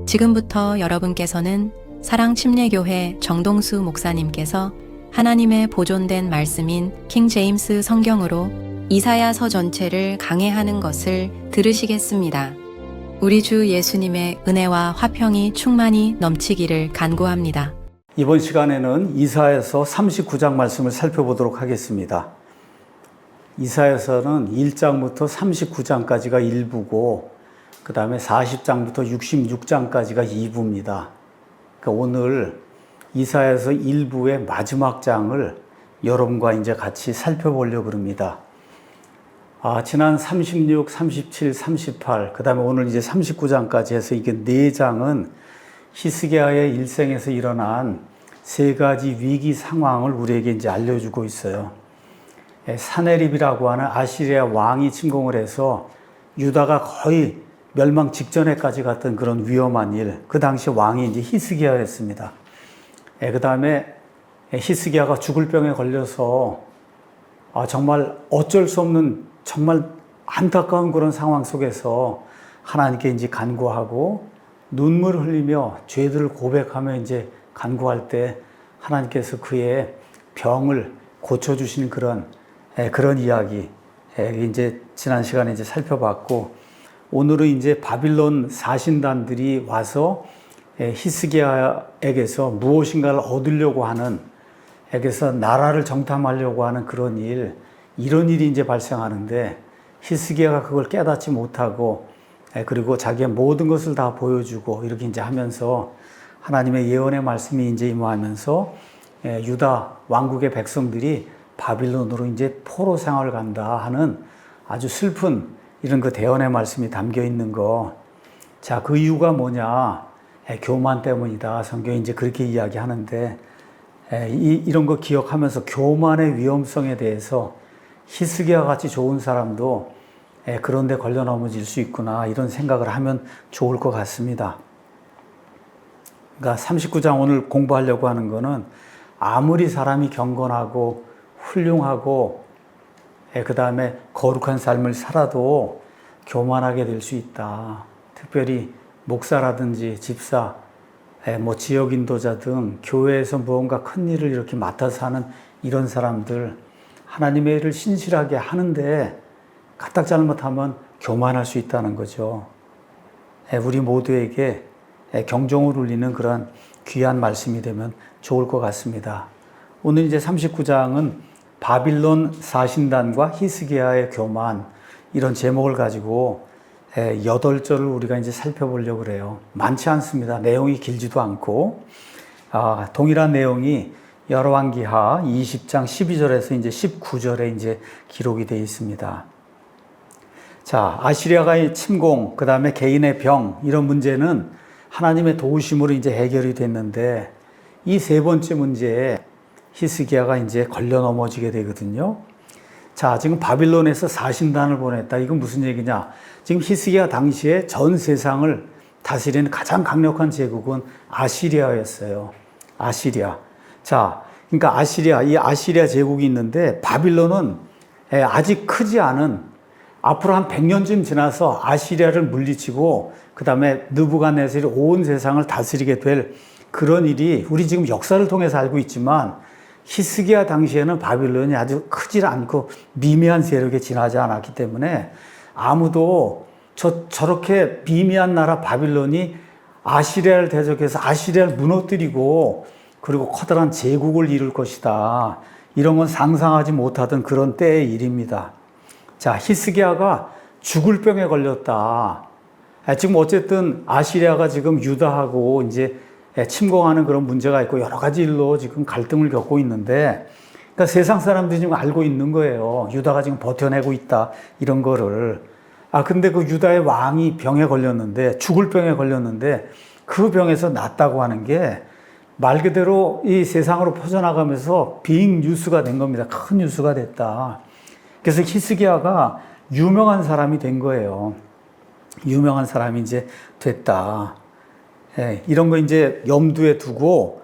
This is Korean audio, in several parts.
지금부터 여러분께서는 사랑침례교회 정동수 목사님께서 하나님의 보존된 말씀인 킹 제임스 성경으로 이사야서 전체를 강해하는 것을 들으시겠습니다. 우리 주 예수님의 은혜와 화평이 충만히 넘치기를 간구합니다. 이번 시간에는 이사야서 39장 말씀을 살펴보도록 하겠습니다. 이사야서는 1장부터 39장까지가 1부고 그 다음에 40장부터 66장까지가 2부입니다. 그러니까 오늘 이사야서 1부의 마지막 장을 여러분과 이제 같이 살펴보려고 합니다. 지난 36, 37, 38, 그 다음에 오늘 이제 39장까지 해서 이게 4장은 히스기야의 일생에서 일어난 3가지 위기 상황을 우리에게 이제 알려주고 있어요. 사네립이라고 하는 아시리아 왕이 침공을 해서 유다가 거의 멸망 직전에까지 갔던 그런 위험한 일, 그 당시 왕이 이제 히스기야였습니다. 그 다음에 히스기야가 죽을 병에 걸려서 정말 어쩔 수 없는 정말 안타까운 그런 상황 속에서 하나님께 이제 간구하고 눈물을 흘리며 죄들을 고백하며 이제 간구할 때 하나님께서 그의 병을 고쳐주시는 그런 이야기, 이제 지난 시간에 이제 살펴봤고, 오늘은 이제 바빌론 사신단들이 와서 히스기야에게서 무엇인가를 얻으려고 하는, 에게서 나라를 정탐하려고 하는 그런 이런 일이 이제 발생하는데, 히스기야가 그걸 깨닫지 못하고, 그리고 자기의 모든 것을 다 보여주고, 이렇게 이제 하면서 하나님의 예언의 말씀이 이제 임하면서 유다 왕국의 백성들이 바빌론으로 이제 포로 생활을 간다 하는 아주 슬픈 이런 그 대언의 말씀이 담겨 있는 거. 자, 그 이유가 뭐냐? 교만 때문이다. 성경이 이제 그렇게 이야기하는데, 이런 거 기억하면서 교만의 위험성에 대해서 히스기야 같이 좋은 사람도 그런 데 걸려 넘어질 수 있구나, 이런 생각을 하면 좋을 것 같습니다. 그러니까 39장 오늘 공부하려고 하는 거는 아무리 사람이 경건하고 훌륭하고 그 다음에 거룩한 삶을 살아도 교만하게 될 수 있다. 특별히 목사라든지 집사, 지역 인도자 등 교회에서 무언가 큰 일을 이렇게 맡아서 하는 이런 사람들, 하나님의 일을 신실하게 하는데 까딱 잘못하면 교만할 수 있다는 거죠. 우리 모두에게 경종을 울리는 그런 귀한 말씀이 되면 좋을 것 같습니다. 오늘 이제 39장은 바빌론 사신단과 히스기야의 교만, 이런 제목을 가지고 8절을 우리가 이제 살펴보려고 그래요. 많지 않습니다. 내용이 길지도 않고, 동일한 내용이 열왕기하 20장 12절에서 이제 19절에 이제 기록이 되어 있습니다. 자, 아시리아가의 침공, 그 다음에 개인의 병, 이런 문제는 하나님의 도우심으로 이제 해결이 됐는데, 이 3번째 문제에 히스기야가 이제 걸려 넘어지게 되거든요. 자, 지금 바빌론에서 사신단을 보냈다. 이건 무슨 얘기냐? 지금 히스기야 당시에 전 세상을 다스리는 가장 강력한 제국은 아시리아였어요. 아시리아. 자, 그러니까 이 아시리아 제국이 있는데, 바빌론은 아직 크지 않은, 앞으로 한 100년쯤 지나서 아시리아를 물리치고 그 다음에 느부갓네살이 온 세상을 다스리게 될 그런 일이 우리 지금 역사를 통해서 알고 있지만, 히스기야 당시에는 바빌론이 아주 크지 않고 미미한 세력에 지나지 않았기 때문에 아무도 저렇게 미미한 나라 바빌론이 아시리아를 대적해서 아시리아를 무너뜨리고 그리고 커다란 제국을 이룰 것이다, 이런 건 상상하지 못하던 그런 때의 일입니다. 자, 히스기야가 죽을 병에 걸렸다. 지금 어쨌든 아시리아가 지금 유다하고 이제 침공하는 그런 문제가 있고 여러 가지 일로 지금 갈등을 겪고 있는데, 그러니까 세상 사람들이 지금 알고 있는 거예요. 유다가 지금 버텨내고 있다, 이런 거를. 근데 그 유다의 왕이 병에 걸렸는데, 죽을 병에 걸렸는데, 그 병에서 낫다고 하는 게 말 그대로 이 세상으로 퍼져나가면서 빅 뉴스가 된 겁니다. 큰 뉴스가 됐다. 그래서 히스기야가 유명한 사람이 된 거예요. 유명한 사람이 이제 됐다. 이런 거 이제 염두에 두고,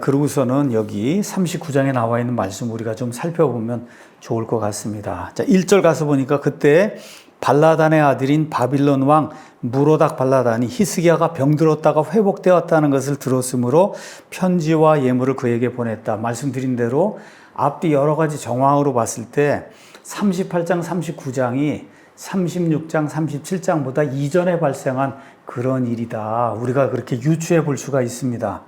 그러고서는 여기 39장에 나와 있는 말씀 우리가 좀 살펴보면 좋을 것 같습니다. 자, 1절 가서 보니까 그때 발라단의 아들인 바빌론 왕 무로닥 발라단이 히스기야가 병들었다가 회복되었다는 것을 들었으므로 편지와 예물을 그에게 보냈다. 말씀드린 대로 앞뒤 여러 가지 정황으로 봤을 때 38장, 39장이 36장, 37장보다 이전에 발생한 그런 일이다. 우리가 그렇게 유추해 볼 수가 있습니다.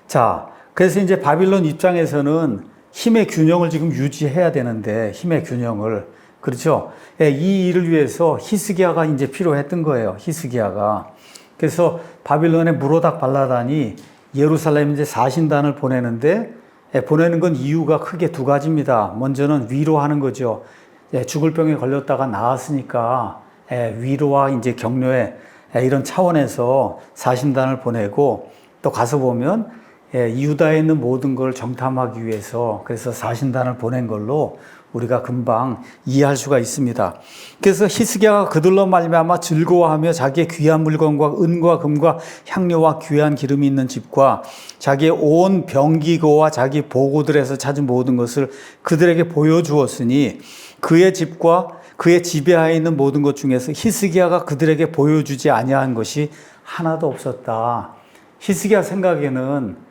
자, 그래서 이제 바빌론 입장에서는 힘의 균형을 지금 유지해야 되는데, 힘의 균형을. 그렇죠? 이 일을 위해서 히스기야가 이제 필요했던 거예요. 히스기야가. 그래서 바빌론의 무로닥 발라단이 예루살렘 이제 사신단을 보내는데, 보내는 건 이유가 크게 두 가지입니다. 먼저는 위로하는 거죠. 죽을 병에 걸렸다가 나았으니까 위로와 이제 격려에 이런 차원에서 사신단을 보내고, 또 가서 보면 유다에 있는 모든 걸 정탐하기 위해서 그래서 사신단을 보낸 걸로 우리가 금방 이해할 수가 있습니다. 그래서 히스기야가 그들로 말미암아 즐거워하며 자기의 귀한 물건과 은과 금과 향료와 귀한 기름이 있는 집과 자기의 온 병기고와 자기 보고들에서 찾은 모든 것을 그들에게 보여주었으니 그의 집과 그의 지배하에 있는 모든 것 중에서 히스기야가 그들에게 보여주지 아니한 것이 하나도 없었다. 히스기야 생각에는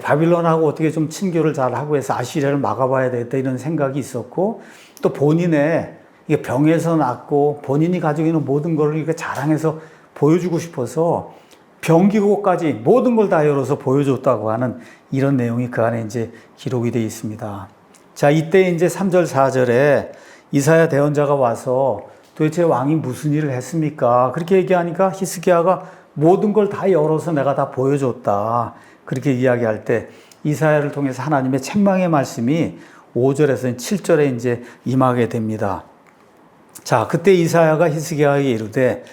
바빌론하고 어떻게 좀 친교를 잘하고 해서 아시리아를 막아봐야 되겠다 이런 생각이 있었고, 또 본인의 병에서 낫고 본인이 가지고 있는 모든 걸 이렇게 자랑해서 보여주고 싶어서 병기고까지 모든 걸 다 열어서 보여줬다고 하는 이런 내용이 그 안에 이제 기록이 되어 있습니다. 자, 이때 이제 3절, 4절에 이사야 대언자가 와서 도대체 왕이 무슨 일을 했습니까? 그렇게 얘기하니까 히스기야가 모든 걸 다 열어서 내가 다 보여줬다. 그렇게 이야기할 때 이사야를 통해서 하나님의 책망의 말씀이 5절에서 7절에 이제 임하게 됩니다. 자, 그때 이사야가 히스기야에게 이르되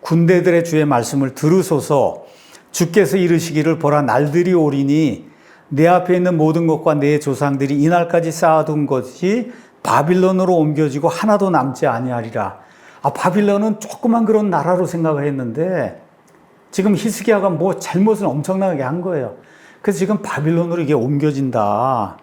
군대들의 주의 말씀을 들으소서. 주께서 이르시기를 보라, 날들이 오리니 내 앞에 있는 모든 것과 내 조상들이 이날까지 쌓아둔 것이 바빌론으로 옮겨지고 하나도 남지 아니하리라. 바빌론은 조그만 그런 나라로 생각을 했는데 지금 히스기야가 뭐 잘못을 엄청나게 한 거예요. 그래서 지금 바빌론으로 이게 옮겨진다.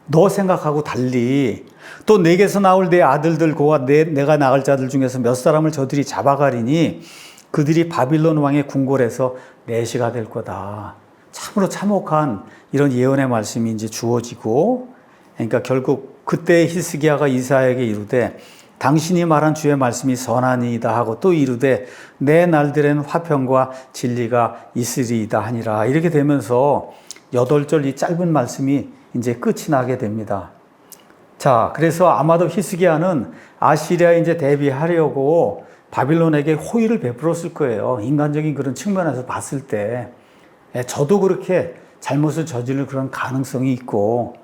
너 생각하고 달리 또 내게서 나올 내 아들들과 내가 낳을 자들 중에서 몇 사람을 저들이 잡아가리니 그들이 바빌론 왕의 궁궐에서 내시가 될 거다. 참으로 참혹한 이런 예언의 말씀이 이제 주어지고, 그러니까 결국 그때 히스기야가 이사야에게 이르되 당신이 말한 주의 말씀이 선하니이다 하고 또 이르되 내 날들에는 화평과 진리가 있으리이다 하니라. 이렇게 되면서 8절 이 짧은 말씀이 이제 끝이 나게 됩니다. 자, 그래서 아마도 히스기야는 아시리아에 이제 대비하려고 바빌론에게 호의를 베풀었을 거예요. 인간적인 그런 측면에서 봤을 때. 저도 그렇게 잘못을 저지를 그런 가능성이 있고.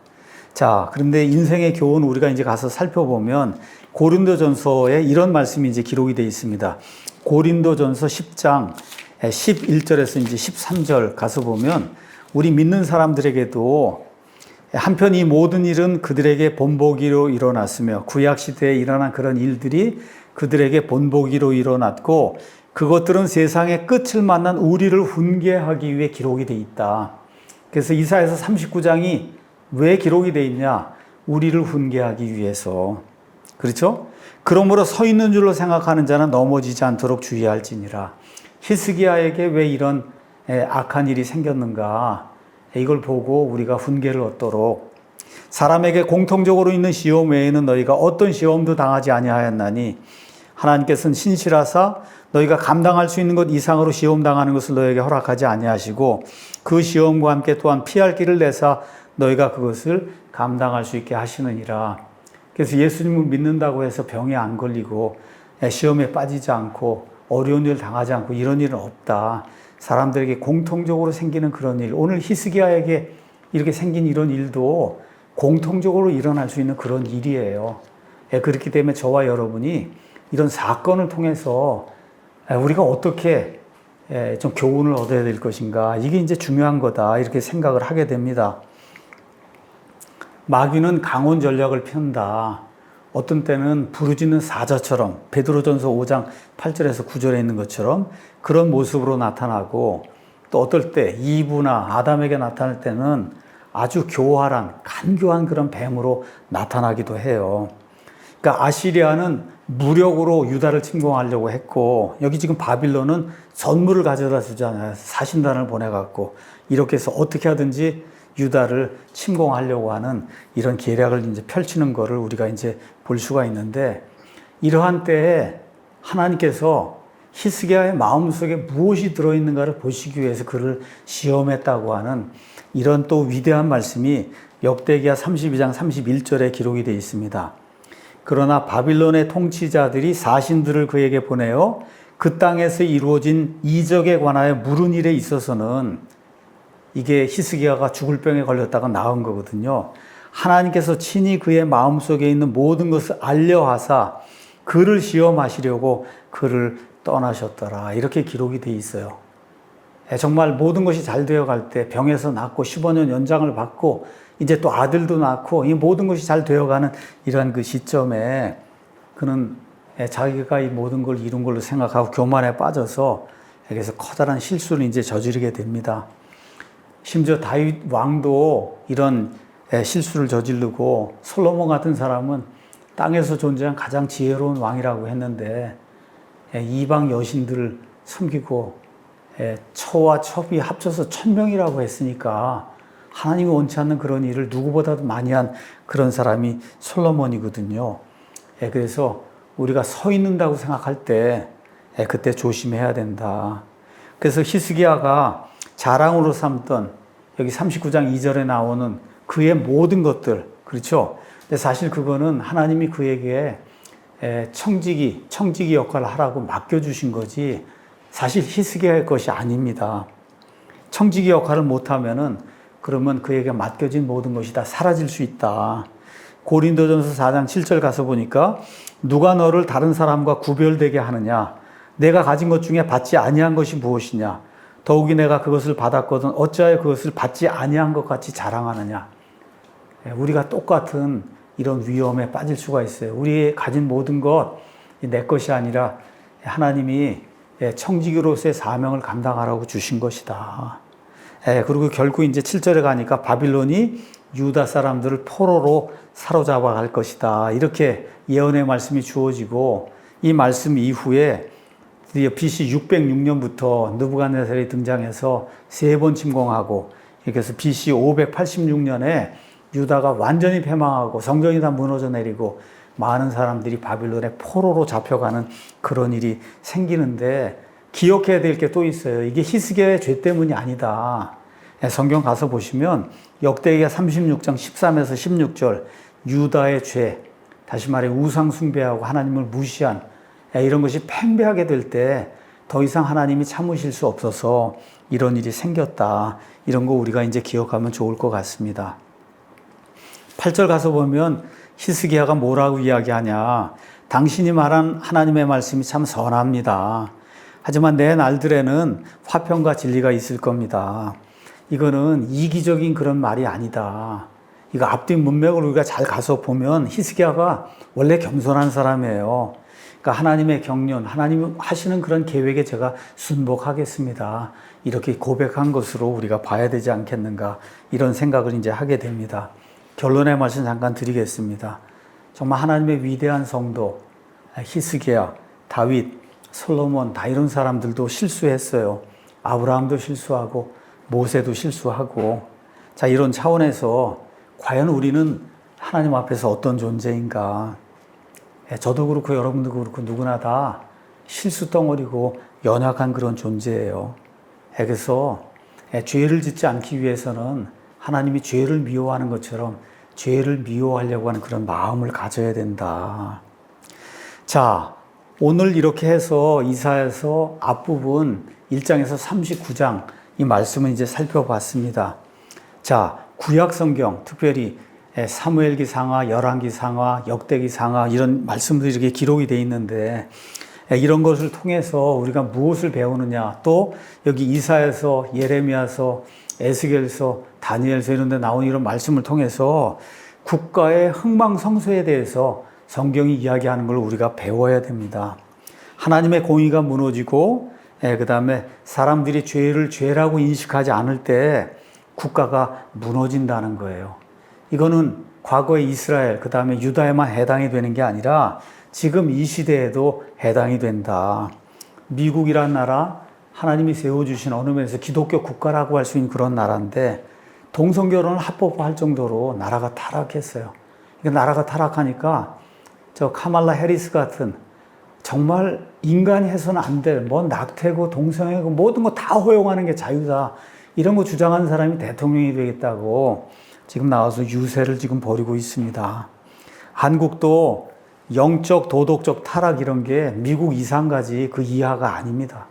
자, 그런데 인생의 교훈 우리가 이제 가서 살펴보면 고린도전서에 이런 말씀이 이제 기록이 되어 있습니다. 고린도전서 10장 11절에서 이제 13절 가서 보면 우리 믿는 사람들에게도 한편 이 모든 일은 그들에게 본보기로 일어났으며 구약 시대에 일어난 그런 일들이 그들에게 본보기로 일어났고 그것들은 세상의 끝을 만난 우리를 훈계하기 위해 기록이 되어 있다. 그래서 이사야서 39장이 왜 기록이 되어 있냐? 우리를 훈계하기 위해서. 그렇죠? 그러므로 서 있는 줄로 생각하는 자는 넘어지지 않도록 주의할지니라. 히스기야에게 왜 이런 악한 일이 생겼는가? 이걸 보고 우리가 훈계를 얻도록. 사람에게 공통적으로 있는 시험 외에는 너희가 어떤 시험도 당하지 아니하였나니 하나님께서는 신실하사 너희가 감당할 수 있는 것 이상으로 시험 당하는 것을 너희에게 허락하지 아니하시고 그 시험과 함께 또한 피할 길을 내사 너희가 그것을 감당할 수 있게 하시느니라. 그래서 예수님을 믿는다고 해서 병에 안 걸리고 시험에 빠지지 않고 어려운 일 당하지 않고 이런 일은 없다. 사람들에게 공통적으로 생기는 그런 일, 오늘 히스기야에게 이렇게 생긴 이런 일도 공통적으로 일어날 수 있는 그런 일이에요. 그렇기 때문에 저와 여러분이 이런 사건을 통해서 우리가 어떻게 좀 교훈을 얻어야 될 것인가, 이게 이제 중요한 거다 이렇게 생각을 하게 됩니다. 마귀는 강원 전략을 편다. 어떤 때는 부르짖는 사자처럼 베드로전서 5장 8절에서 9절에 있는 것처럼 그런 모습으로 나타나고, 또 어떨 때 이브나 아담에게 나타날 때는 아주 교활한 간교한 그런 뱀으로 나타나기도 해요. 그러니까 아시리아는 무력으로 유다를 침공하려고 했고, 여기 지금 바빌론은 선물을 가져다 주잖아요. 사신단을 보내갖고. 이렇게 해서 어떻게 하든지 유다를 침공하려고 하는 이런 계략을 이제 펼치는 거를 우리가 이제 볼 수가 있는데, 이러한 때에 하나님께서 히스기야의 마음속에 무엇이 들어있는가를 보시기 위해서 그를 시험했다고 하는 이런 또 위대한 말씀이 역대기야 32장 31절에 기록이 되어 있습니다. 그러나 바빌론의 통치자들이 사신들을 그에게 보내어 그 땅에서 이루어진 이적에 관하여 물은 일에 있어서는, 이게 히스기야가 죽을 병에 걸렸다가 나은 거거든요. 하나님께서 친히 그의 마음속에 있는 모든 것을 알려하사 그를 시험하시려고 그를 떠나셨더라. 이렇게 기록이 되어 있어요. 정말 모든 것이 잘 되어갈 때, 병에서 낫고 15년 연장을 받고 이제 또 아들도 낳고 이 모든 것이 잘 되어가는 이러한 그 시점에 그는 자기가 이 모든 걸 이룬 걸로 생각하고 교만에 빠져서 여기서 커다란 실수를 이제 저지르게 됩니다. 심지어 다윗 왕도 이런 실수를 저지르고, 솔로몬 같은 사람은 땅에서 존재한 가장 지혜로운 왕이라고 했는데 이방 여신들을 섬기고 처와 첩이 합쳐서 1000명이라고 했으니까 하나님이 원치 않는 그런 일을 누구보다도 많이 한 그런 사람이 솔로몬이거든요. 그래서 우리가 서 있는다고 생각할 때 그때 조심해야 된다. 그래서 히스기야가 자랑으로 삼던 여기 39장 2절에 나오는 그의 모든 것들, 그렇죠? 근데 사실 그거는 하나님이 그에게 청지기 역할을 하라고 맡겨주신 거지 사실 히스기야의 것이 아닙니다. 청지기 역할을 못하면은 그러면 그에게 맡겨진 모든 것이 다 사라질 수 있다. 고린도전서 4장 7절 가서 보니까 누가 너를 다른 사람과 구별되게 하느냐? 내가 가진 것 중에 받지 아니한 것이 무엇이냐? 더욱이 내가 그것을 받았거든 어찌하여 그것을 받지 아니한 것 같이 자랑하느냐? 우리가 똑같은 이런 위험에 빠질 수가 있어요. 우리 가진 모든 것 내 것이 아니라 하나님이 청지기로서의 사명을 감당하라고 주신 것이다. 그리고 결국 이제 7절에 가니까 바빌론이 유다 사람들을 포로로 사로잡아 갈 것이다. 이렇게 예언의 말씀이 주어지고, 이 말씀 이후에 드디어 BC 606년부터 느부갓네살이 등장해서 3번 침공하고, 이렇게 해서 BC 586년에 유다가 완전히 패망하고 성전이 다 무너져 내리고 많은 사람들이 바빌론의 포로로 잡혀가는 그런 일이 생기는데, 기억해야 될 게 또 있어요. 이게 히스기야의 죄 때문이 아니다. 성경 가서 보시면 역대기야 36장 13에서 16절, 유다의 죄, 다시 말해 우상 숭배하고 하나님을 무시한 이런 것이 팽배하게 될 때 더 이상 하나님이 참으실 수 없어서 이런 일이 생겼다. 이런 거 우리가 이제 기억하면 좋을 것 같습니다. 8절 가서 보면 히스기야가 뭐라고 이야기하냐? 당신이 말한 하나님의 말씀이 참 선합니다. 하지만 내 날들에는 화평과 진리가 있을 겁니다. 이거는 이기적인 그런 말이 아니다. 이거 앞뒤 문맥을 우리가 잘 가서 보면 히스기야가 원래 겸손한 사람이에요. 그러니까 하나님의 경륜, 하나님 하시는 그런 계획에 제가 순복하겠습니다. 이렇게 고백한 것으로 우리가 봐야 되지 않겠는가, 이런 생각을 이제 하게 됩니다. 결론의 말씀 잠깐 드리겠습니다. 정말 하나님의 위대한 성도, 히스기야, 다윗, 솔로몬, 다 이런 사람들도 실수했어요. 아브라함도 실수하고 모세도 실수하고. 자, 이런 차원에서 과연 우리는 하나님 앞에서 어떤 존재인가? 저도 그렇고 여러분도 그렇고 누구나 다 실수 덩어리고 연약한 그런 존재예요. 그래서 죄를 짓지 않기 위해서는 하나님이 죄를 미워하는 것처럼 죄를 미워하려고 하는 그런 마음을 가져야 된다. 자, 오늘 이렇게 해서 이사야서 앞부분 1장에서 39장 이 말씀을 이제 살펴봤습니다. 자, 구약 성경, 특별히 사무엘기상하, 열왕기상하, 역대기상하 이런 말씀들이 이렇게 기록이 되어 있는데, 이런 것을 통해서 우리가 무엇을 배우느냐? 또 여기 이사야서, 예레미야서, 에스겔서, 다니엘서 이런 데 나온 이런 말씀을 통해서 국가의 흥망성쇠에 대해서 성경이 이야기하는 걸 우리가 배워야 됩니다. 하나님의 공의가 무너지고, 그 다음에 사람들이 죄를 죄라고 인식하지 않을 때 국가가 무너진다는 거예요. 이거는 과거의 이스라엘, 그 다음에 유다에만 해당이 되는 게 아니라 지금 이 시대에도 해당이 된다. 미국이란 나라, 하나님이 세워주신 어느 면에서 기독교 국가라고 할 수 있는 그런 나라인데 동성결혼을 합법화할 정도로 나라가 타락했어요. 나라가 타락하니까 저 카말라 해리스 같은 정말 인간이 해서는 안 될 뭐 낙태고 동성애고 모든 거 다 허용하는 게 자유다. 이런 거 주장하는 사람이 대통령이 되겠다고 지금 나와서 유세를 지금 벌이고 있습니다. 한국도 영적, 도덕적 타락 이런 게 미국 이상까지 그 이하가 아닙니다.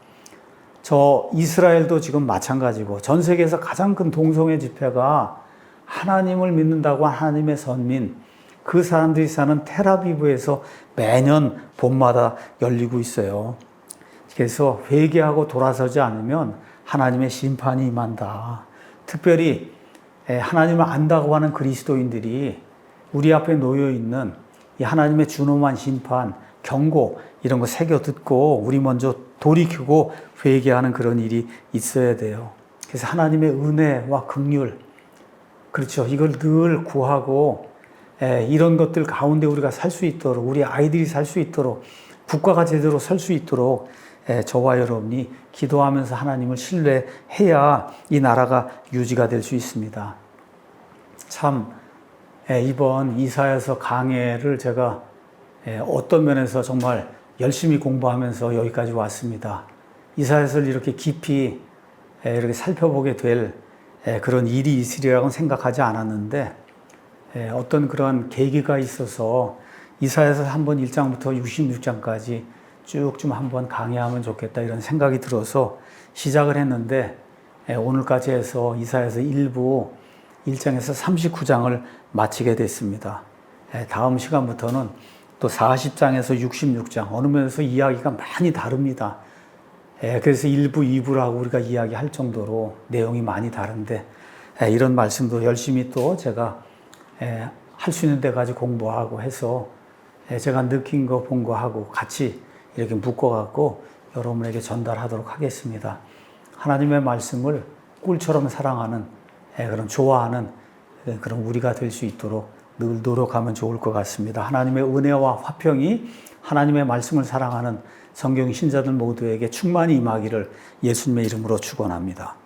저 이스라엘도 지금 마찬가지고 전 세계에서 가장 큰 동성애 집회가 하나님을 믿는다고 하나님의 선민, 그 사람들이 사는 텔아비브에서 매년 봄마다 열리고 있어요. 그래서 회개하고 돌아서지 않으면 하나님의 심판이 임한다. 특별히 하나님을 안다고 하는 그리스도인들이 우리 앞에 놓여 있는 이 하나님의 준엄한 심판, 경고 이런 거 새겨 듣고 우리 먼저 돌이키고 회개하는 그런 일이 있어야 돼요. 그래서 하나님의 은혜와 긍휼, 그렇죠. 이걸 늘 구하고 이런 것들 가운데 우리가 살 수 있도록, 우리 아이들이 살 수 있도록, 국가가 제대로 설 수 있도록 저와 여러분이 기도하면서 하나님을 신뢰해야 이 나라가 유지가 될 수 있습니다. 참 이번 이사야서 강해를 제가 어떤 면에서 정말 열심히 공부하면서 여기까지 왔습니다. 이사야서를 이렇게 깊이 이렇게 살펴보게 될 그런 일이 있으리라고는 생각하지 않았는데 어떤 그런 계기가 있어서 이사야서 한번 1장부터 66장까지 쭉 좀 한번 강의하면 좋겠다 이런 생각이 들어서 시작을 했는데 오늘까지 해서 이사야서 1부 1장에서 39장을 마치게 됐습니다. 다음 시간부터는 또 40장에서 66장 어느 면에서 이야기가 많이 다릅니다. 그래서 1부, 2부라고 우리가 이야기할 정도로 내용이 많이 다른데 이런 말씀도 열심히 또 제가 할 수 있는 데까지 공부하고 해서 제가 느낀 거, 본 거 하고 같이 이렇게 묶어갖고 여러분에게 전달하도록 하겠습니다. 하나님의 말씀을 꿀처럼 사랑하는 그런 좋아하는 그런 우리가 될 수 있도록 늘 노력하면 좋을 것 같습니다. 하나님의 은혜와 화평이 하나님의 말씀을 사랑하는 성경 신자들 모두에게 충만히 임하기를 예수님의 이름으로 축원합니다.